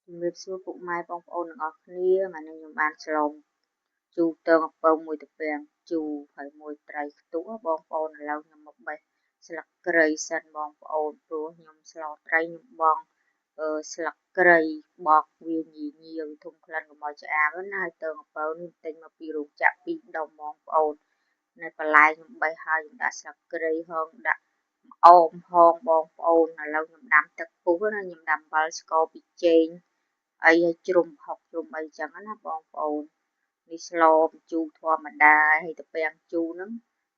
ជំរាបសួរពុកម៉ែបងប្អូនទាំងអស់គ្នាថ្ងៃនេះខ្ញុំបានឆ្លងជូរទងអំពៅមួយទំពាំងជូរហើយមួយត្រីខ្ទក់បងប្អូនឥឡូវខ្ញុំមកបេះស្លឹកគ្រៃសិនបងប្អូនព្រោះខ្ញុំស្លត្រីខ្ញុំបងស្លឹកគ្រៃបោកវាញីញៀវធំក្លិនកុំឲ្យឆ្អាបណាហើយទងអំពៅនេះទិញមកពីរោងចក្រ2ដុំបងប្អូននៅបន្លែខ្ញុំបេះហើយខ្ញុំដាក់ស្លឹកគ្រៃហងដាក់អមហងបងប្អូនឥឡូវខ្ញុំដាំទឹកពុះណាខ្ញុំដាំអំបិលស្ករពីចេងអីឲ្យជ្រុំហុកជ្រុំអីចឹងណាបងប្អូននេះស្លបញ្ជូរធម្មតាហើយទំពាំងជូរហ្នឹង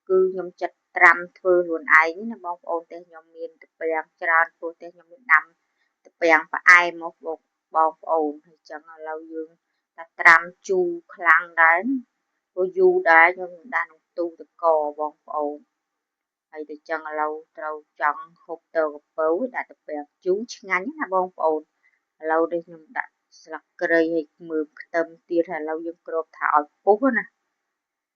គឺខ្ញុំចាត់ត្រាំធ្វើខ្លួនឯងណាបងប្អូនតែខ្ញុំមានទំពាំងច្រើនព្រោះតែខ្ញុំមានដាំទំពាំងផ្អែមមកបងប្អូនហើយចឹងឥឡូវយើងតែត្រាំជូរខ្លាំងដែរព្រោះយូរដែរខ្ញុំដាក់ក្នុងទូទឹកកកបងប្អូនហើយទៅចឹងឥឡូវត្រូវចង់ហូបទងអំពៅដាក់ទំពាំងជូរឆ្ងាញ់ណាបងប្អូនឥឡូវនេះខ្ញុំដាក់ស្លឹកគ្រៃឲ្យមើមខ្ទឹមទៀតហើយឥឡូវយើងគ្របថាឲ្យពុះណា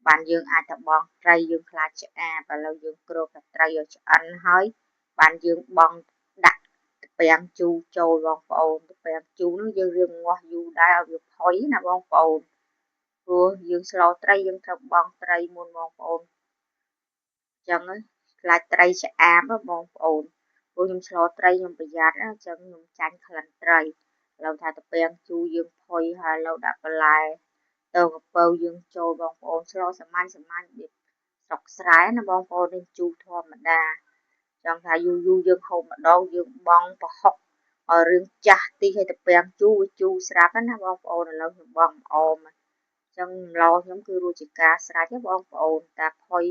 បានយើងអាចទៅបង់ត្រីយើងខ្លាចឆ្អាបឥឡូវយើងគ្របតែត្រីឲ្យឆ្អិនហើយបានយើងបង់ដាក់ទំពាំងជូរចូលបងប្អូនទំពាំងជូរនោះយើងរៀងងាស់យូរដែរឲ្យវាផុយណាបងប្អូនព្រោះយើងស្លត្រីយើងត្រូវបង់ត្រីមុនបងប្អូនចឹងខ្លាចត្រីឆ្អាបបងប្អូនព្រោះខ្ញុំស្លត្រីខ្ញុំប្រយ័ត្នណាចឹងខ្ញុំចាញ់ក្លិនត្រីឥឡូវថាទំពាំងជូរយើងផុយហើយឥឡូវដាក់បន្លែទងអំពៅយើងចូលបងប្អូនស្លសាមញ្ញទៀតស្រុកស្រែណាបងប្អូននេះជូរធម្មតាចង់ថាយូរយើងហូបម្ដងយើងបង់ប្រហុកឲ្យរឿងចាស់តិចឲ្យទំពាំងជូរវាជូរស្រាប់ណាបងប្អូនឥឡូវខ្ញុំបង់អមចឹងម្លខ្ញុំគឺរួចជាការស្រេចបងប្អូនតាផុយ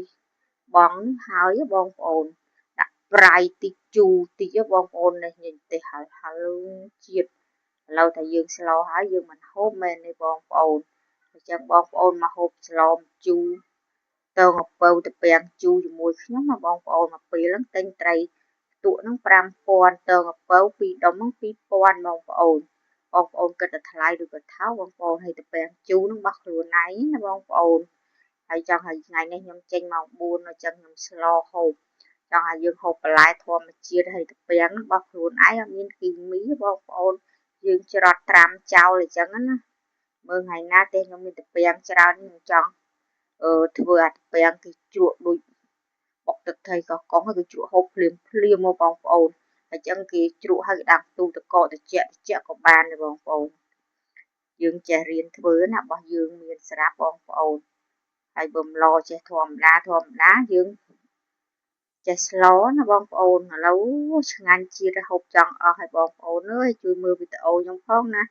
បងហើយបងប្អូនដាក់ប្រៃតិចជូរតិចបងប្អូននេះញញទេហឹលជាតិឥឡូវតែយើងស្លហើយយើងមិនហូបមែនទេបងប្អូនអញ្ចឹងបងប្អូនមកហូបស្លជូរទងអំពៅទំពាំងជូរជាមួយខ្ញុំណាបងប្អូនមកពេលហ្នឹងទិញត្រីខ្ទក់ហ្នឹង5000ទងអំពៅ2ដុំហ្នឹង2000បងប្អូនគិតតែថ្លៃឬក៏ថោកបងប្អូនហើយទំពាំងជូរហ្នឹងបោះខ្លួនឯងណាបងប្អូនហើយចង់ឲ្យថ្ងៃនេះខ្ញុំចេញម៉ោង4អញ្ចឹងខ្ញុំស្លហូបចង់ឲ្យយើងហូបបន្លែធម្មជាតិហើយទំពាំងរបស់ខ្លួនឯងអត់មានគីមីបងប្អូនយើងច្រត់ត្រាំចោលអញ្ចឹងណាមើលថ្ងៃណាទេខ្ញុំមានទំពាំងច្រើនខ្ញុំចង់ធ្វើអាទំពាំងគឺជ្រក់ដូចបុកទឹកត្រីកោះកុងគឺជ្រក់ហូបភ្លាមមកបងប្អូនអញ្ចឹងគេជ្រក់ហើយដាក់ទូទឹកកកត្រជាក់ក៏បានដែរបងប្អូនយើងចេះរៀនធ្វើណារបស់យើងមានស្រាប់បងប្អូនហើយបំឡចេះធម្មតាយើងចេះស្លណាបងប្អូនឥឡូវឆ្ងាញ់ជាតិហូបចង់អស់ហើយបងប្អូនអើយជួយមើលវីដេអូខ្ញុំផងណា